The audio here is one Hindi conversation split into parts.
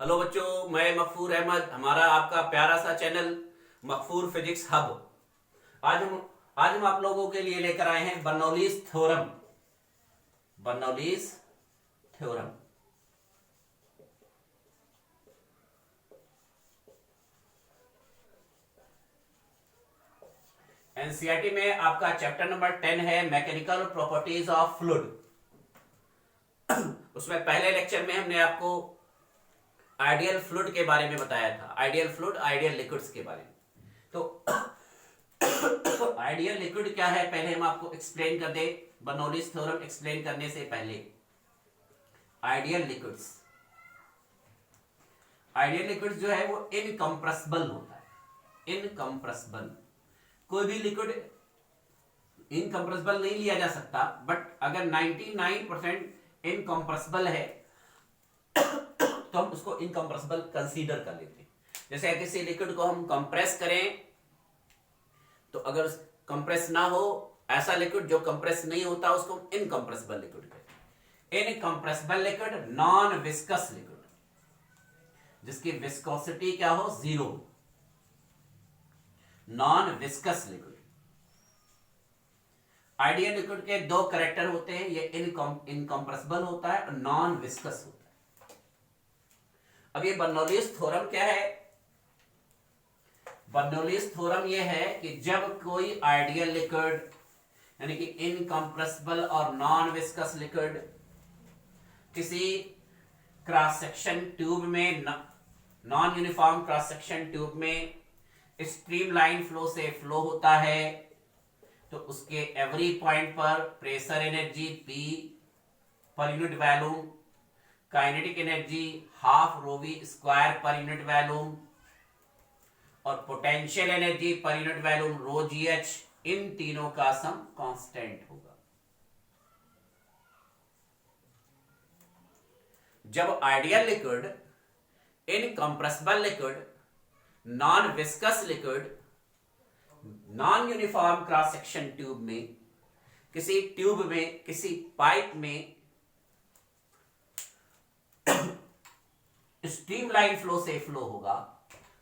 हेलो बच्चों, मैं मकफूर अहमद। हमारा आपका प्यारा सा चैनल मकफूर फिजिक्स हब। आज हम आज हम आप लोगों के लिए लेकर आए हैं Bernoulli's theorem. Bernoulli's theorem NCERT में आपका चैप्टर नंबर 10 है मैकेनिकल प्रॉपर्टीज ऑफ फ्लूइड। उसमें पहले लेक्चर में हमने आपको आइडियल फ्लूइड के बारे में बताया था, आइडियल फ्लूइड, आइडियल लिक्विड्स के बारे में। तो आइडियल लिक्विड क्या है पहले हम आपको एक्सप्लेन कर दे। बर्नौलीज थ्योरम एक्सप्लेन करने से पहले आइडियल लिक्विड्स जो है वो इनकम्प्रेसिबल होता है। इनकम्प्रेसिबल कोई भी लिक्विड इनकम्प्रेसिबल नहीं लिया जा सकता, बट अगर 99% इनकम्प्रेसिबल है तो हम उसको इनकम्प्रेसिबल कंसीडर कर लेते हैं। जैसे किसी लिक्विड को हम कंप्रेस करें तो अगर कंप्रेस ना हो, ऐसा लिक्विड जो कंप्रेस नहीं होता उसको इनकम्प्रेसिबल लिक्विड कहते हैं। Incompressible liquid non viscous liquid, जिसकी विस्कोसिटी क्या हो, 0, non viscous liquid. Ideal liquid के दो कैरेक्टर होते हैं, ये इनकम्प्रेसिबल होता है और नॉन विस्कस होता है। अब ये बर्नौलीज थ्योरम क्या है? बर्नौलीज थ्योरम ये है कि जब कोई आइडियल लिक्विड यानी कि इनकम्प्रेसिबल और नॉन विस्कस लिक्विड किसी क्रॉस सेक्शन ट्यूब में, non uniform cross section tube में स्ट्रीमलाइन फ्लो से फ्लो होता है, तो उसके एवरी पॉइंट पर pressure energy P per unit volume, kinetic energy half rho V square per unit volume और potential energy per unit volume rho जी एच, इन तीनों का सम कांस्टेंट होगा। जब ideal liquid, incompressible liquid, non viscous liquid non uniform cross section tube में, किसी ट्यूब में, किसी पाइप में स्ट्रीमलाइन फ्लो से फ्लो होगा,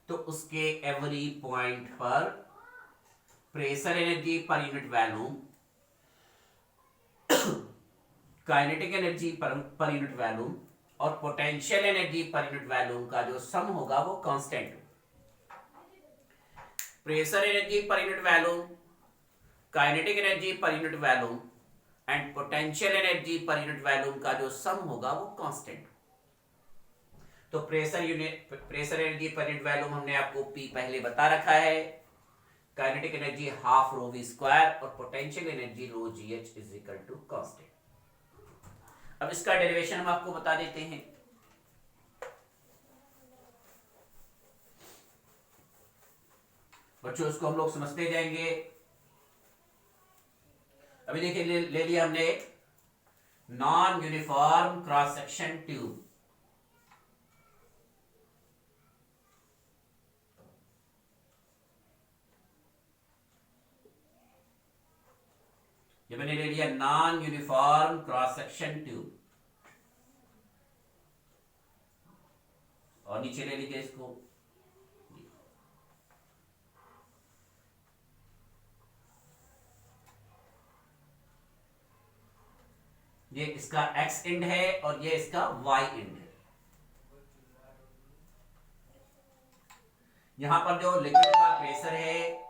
तो उसके एवरी पॉइंट पर pressure energy per unit volume, kinetic energy per unit volume और potential energy per unit volume का जो सम होगा वो कांस्टेंट होगा। Pressure energy per unit volume, kinetic energy per unit volume and potential energy per unit volume का जो सम होगा वो कांस्टेंट। तो pressure energy per unit volume हमने आपको P पहले बता रखा है, kinetic energy half rho V square और potential energy rho ji h is equal to constant. अब इसका डेरिवेशन हम आपको बता देते हैं। बच्चों इसको हम लोग समझते जाएंगे। अभी देखिए ले लिया हमने एक non uniform cross section tube. ये मैंने ले लिया non uniform cross section tube और नीचे ले लीजिए इसको। ये इसका एक्स एंड है और ये इसका वाई एंड है। यहां पर जो लिक्विड का प्रेशर है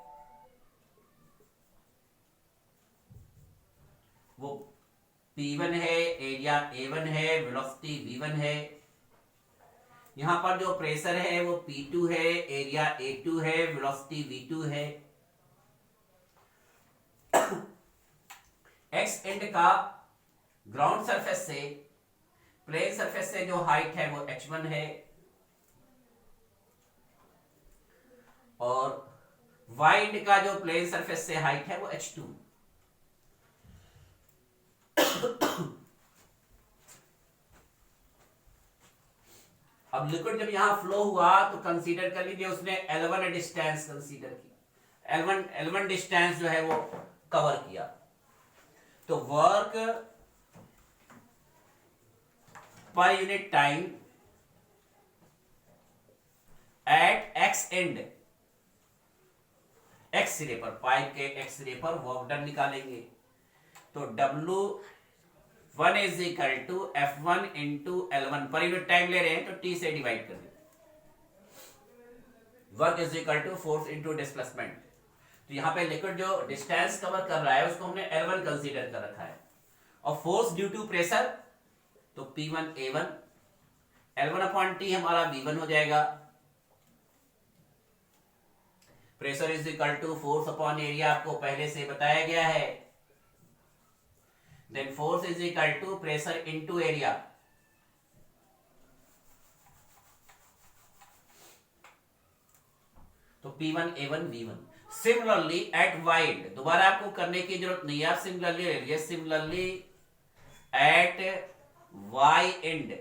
वो P1 है, एरिया A1 है, वेलोसिटी V1 है। यहां पर जो प्रेशर है वो P2 है, एरिया A2 है, वेलोसिटी V2 है। एक्स एंड का ग्राउंड सरफेस से, प्लेन सरफेस से जो हाइट है वो h1 है और वाई एंड का जो प्लेन सरफेस से हाइट है वो h2। अब लिक्विड जब यहां फ्लो हुआ तो कंसीडर कर लीजिए उसने L1 डिस्टेंस कंसीडर किया, L1 डिस्टेंस जो है वो कवर किया, तो वर्क पर unit time x and x सिरे पर, पाइप के एक्स सिरे पर वर्क डन निकालेंगे। तो W1 is equal to F1 into L1, पर यूनिट टाइम ले रहे हैं तो T से डिवाइड कर देते। Work is equal to force into displacement. तो यहां पे लिक्विड जो डिस्टेंस कवर कर रहा है उसको हमने L1 कंसीडर कर रखा है, और फोर्स ड्यू टू प्रेशर तो P1 A1, L1 upon T हमारा V1 हो जाएगा। Pressure is equal to force upon area, आपको पहले से बताया गया है। Then force is equal to pressure into area. तो P1 A1 V1। Similarly at wide, दोबारा आपको करने की जरूरत नहीं है, आप सिमिलरली ले लीजिए। सिमिलरली एट वाई एंड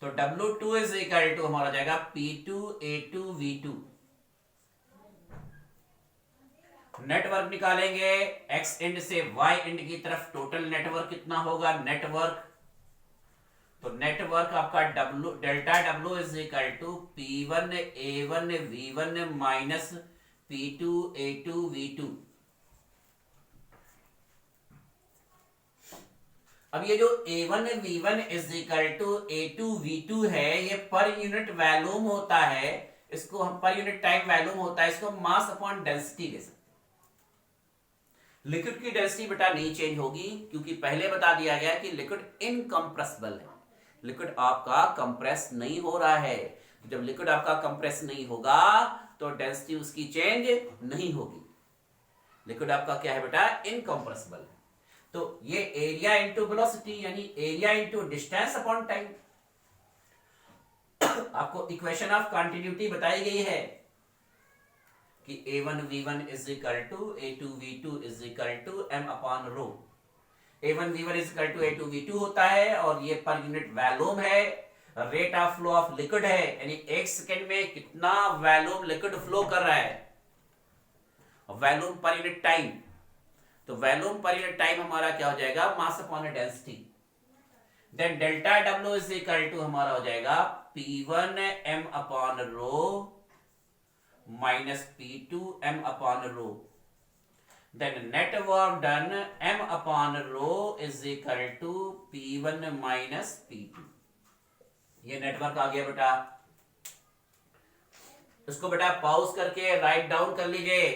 तो W2 इज इक्वल टू हमारा जाएगा P2 A2 V2। नेटवर्क निकालेंगे एक्स एंड से वाई एंड की तरफ, टोटल नेटवर्क कितना होगा नेटवर्क। तो नेटवर्क आपका delta W is equal to P1 A1 V1 minus P2 A2 V2। अब ये जो A1 V1 is equal to A2 V2 है, ये पर यूनिट वॉल्यूम होता है, इसको हम पर यूनिट टाइम वॉल्यूम होता है, इसको मास अपॉन डेंसिटी ले सकते। लिक्विड की डेंसिटी बेटा नहीं चेंज होगी, क्योंकि पहले बता दिया गया कि लिक्विड इनकंप्रेसिबल है, लिक्विड आपका कंप्रेस नहीं हो रहा है। जब लिक्विड आपका कंप्रेस नहीं होगा तो डेंसिटी उसकी चेंज नहीं होगी। लिक्विड आपका क्या है बेटा इनकंप्रेसिबल है। तो ये एरिया इंटू वेलोसिटी यानी area into distance upon time. आपको इक्वेशन ऑफ कंटिन्यूटी बताई गई है कि A1 V1 is equal to A2 V2 is equal to M upon rho. A1 V1 is equal to A2 V2 होता है, और ये पर यूनिट वॉल्यूम है, rate of flow of liquid है, यानी एक सेकेंड में कितना वॉल्यूम लिक्विड फ्लो कर रहा है। वॉल्यूम पर यूनिट टाइम, तो वॉल्यूम पर यूनिट टाइम हमारा क्या हो जाएगा mass upon density. Then delta W is equal to हमारा हो जाएगा P1 M upon rho minus P2 M upon rho. Then net work done M upon rho is equal to P1 minus P2। ये नेटवर्क आ गया बेटा, इसको बेटा पॉज करके राइट डाउन कर लीजिए।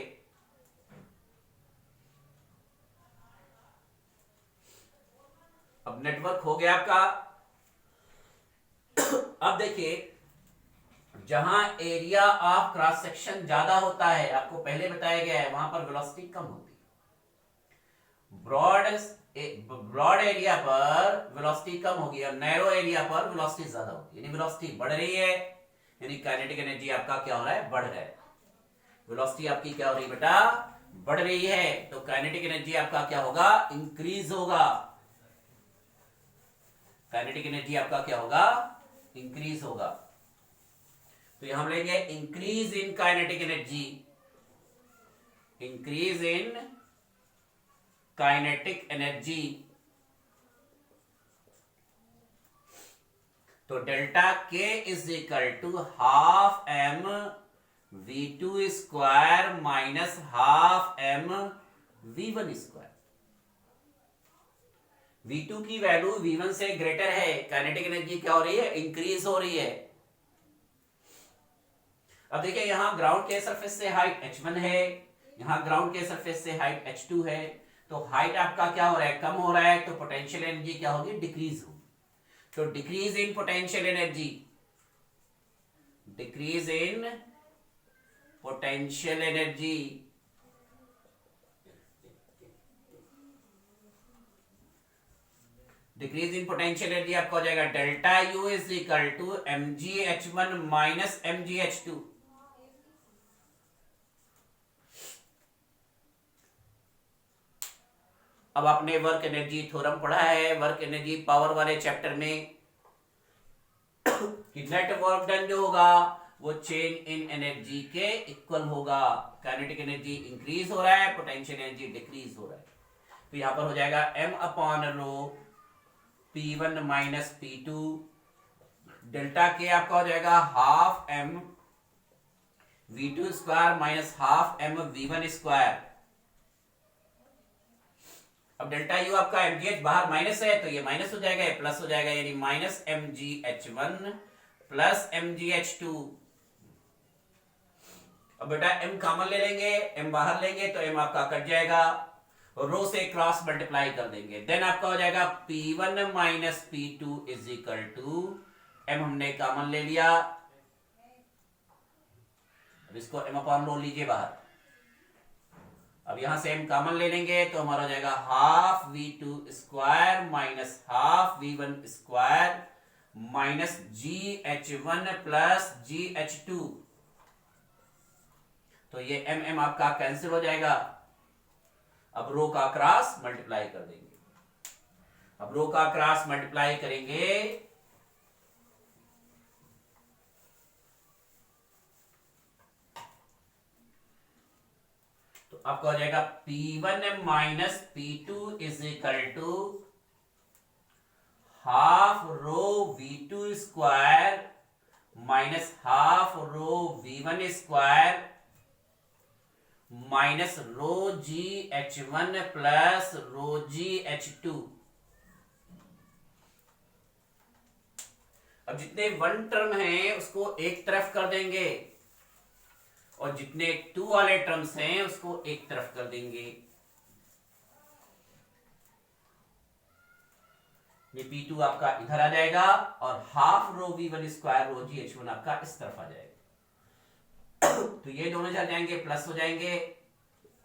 अब नेटवर्क हो गया आपका। अब देखिए, जहां एरिया ऑफ क्रॉस सेक्शन ज्यादा होता है, आपको पहले बताया गया है, वहां पर वेलोसिटी कम होती है। ब्रॉड एरिया पर वेलोसिटी कम होगी और नैरो एरिया पर वेलोसिटी ज्यादा होगी, यानी वेलोसिटी बढ़ रही है, यानी काइनेटिक एनर्जी आपका क्या हो रहा है बढ़ रहा है। वेलोसिटी आपकी क्या हो रही है बेटा बढ़ रही है, तो काइनेटिक एनर्जी आपका क्या होगा इंक्रीज होगा। काइनेटिक एनर्जी आपका क्या होगा इंक्रीज होगा। तो यहां हम लेंगे increase in kinetic energy, increase in kinetic energy. तो delta K is equal to half M V2 square minus half M V1 square. V2 की वैल्यू V1 से ग्रेटर है, काइनेटिक एनर्जी क्या हो रही है इंक्रीज हो रही है। अब देखिए, यहां ग्राउंड के सरफेस से हाइट h1 है, यहां ग्राउंड के सरफेस से हाइट h2 है, तो हाइट आपका क्या हो रहा है कम हो रहा है, तो पोटेंशियल एनर्जी क्या होगी डिक्रीज होगी। तो decrease in potential energy, decrease in potential energy, decrease in potential energy आपका हो जाएगा delta U is equal to mgh1 minus mgh2। अब आपने वर्क एनर्जी थ्योरम पढ़ा है, वर्क एनर्जी पावर वाले चैप्टर में, कि नेट वर्क डन जो होगा वो चेंज इन एनर्जी के इक्वल होगा। काइनेटिक एनर्जी इंक्रीज हो रहा है, पोटेंशियल एनर्जी डिक्रीज हो रहा है। तो यहां पर हो जाएगा M अपॉन रो P1 माइनस P2 डेल्टा के आपका हो जाएगा half m v2 square minus half m v1 square. अब डेल्टा यू आपका mgh बाहर माइनस है तो ये माइनस हो जाएगा, ये प्लस हो जाएगा, यानी माइनस mgh1 प्लस mgh2। अब बेटा m कॉमन ले लेंगे, m बाहर लेंगे तो m आपका कट जाएगा, रो से क्रॉस मल्टीप्लाई कर देंगे, देन आपका हो जाएगा P1 minus P2 is equal to m हमने कॉमन ले लिया, अब इसको m अपॉन रो लीजिए बाहर। अब यहां से m कॉमन ले लेंगे तो हमारा हो जाएगा half v2 square minus half v1 square minus gh1 plus gh2। तो ये m आपका कैंसिल हो जाएगा। अब रो का क्रॉस मल्टीप्लाई कर देंगे, अब रो का क्रॉस मल्टीप्लाई करेंगे तो आपका हो जाएगा P1 minus P2 is equal to half rho V2 square minus half rho V1 square minus rho gh1 plus rho gh2। अब जितने वन टर्म हैं उसको एक तरफ कर देंगे और जितने टू वाले टर्म्स हैं उसको एक तरफ कर देंगे। ये P2 आपका इधर आ जाएगा और half rho V1 square rho gh1 आपका इस तरफ आ जाएगा। तो ये दोनों चल जाएंगे, प्लस हो जाएंगे,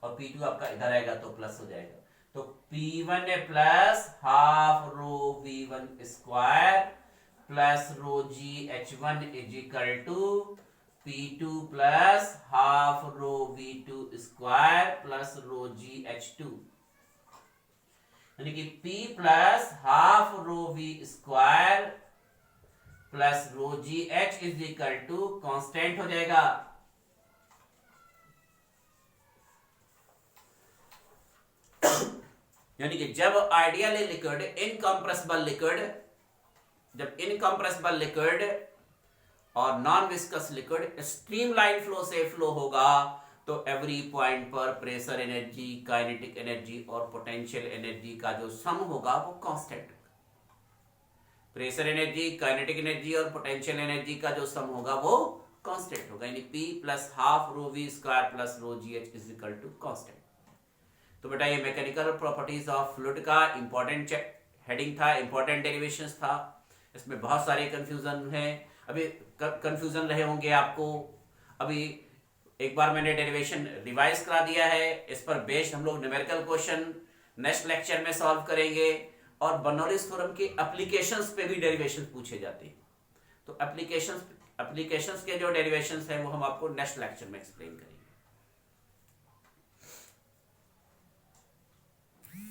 और P2 आपका इधर आएगा तो प्लस हो जाएगा। तो P1 plus half rho V1 square plus rho gh1 is equal to P2 plus half rho V2 square plus rho gh2, यानी कि P plus half rho V square plus rho gh is equal to constant हो जाएगा। यानी कि जब आइडियली लिक्विड इनकंप्रेसिबल लिक्विड, जब इनकंप्रेसिबल लिक्विड और non viscous liquid streamline flow से फ्लो होगा तो एवरी पॉइंट पर प्रेशर एनर्जी, काइनेटिक एनर्जी और पोटेंशियल एनर्जी का जो सम होगा वो कांस्टेंट होगा। प्रेशर एनर्जी, काइनेटिक एनर्जी और पोटेंशियल एनर्जी का जो सम होगा वो कांस्टेंट होगा, यानी P plus half rho V square plus rho GH is equal to constant. तो बेटा ये मैकेनिकल प्रॉपर्टीज ऑफ फ्लूइड का इंपॉर्टेंट हेडिंग था, इंपॉर्टेंट डेरिवेशंस था। इसमें बहुत सारे कंफ्यूजन है, अभी कंफ्यूजन रहे होंगे आपको। अभी एक बार मैंने डेरिवेशन रिवाइज करा दिया है, इस पर बेस्ड हम लोग न्यूमेरिकल क्वेश्चन नेक्स्ट लेक्चर में सॉल्व करेंगे, और बर्नौलीज थ्योरम के एप्लीकेशंस पे भी डेरिवेशन पूछे जाते हैं। तो एप्लीकेशंस के जो डेरिवेशंस हैं वो हम आपको नेक्स्ट लेक्चर में एक्सप्लेन करेंगे।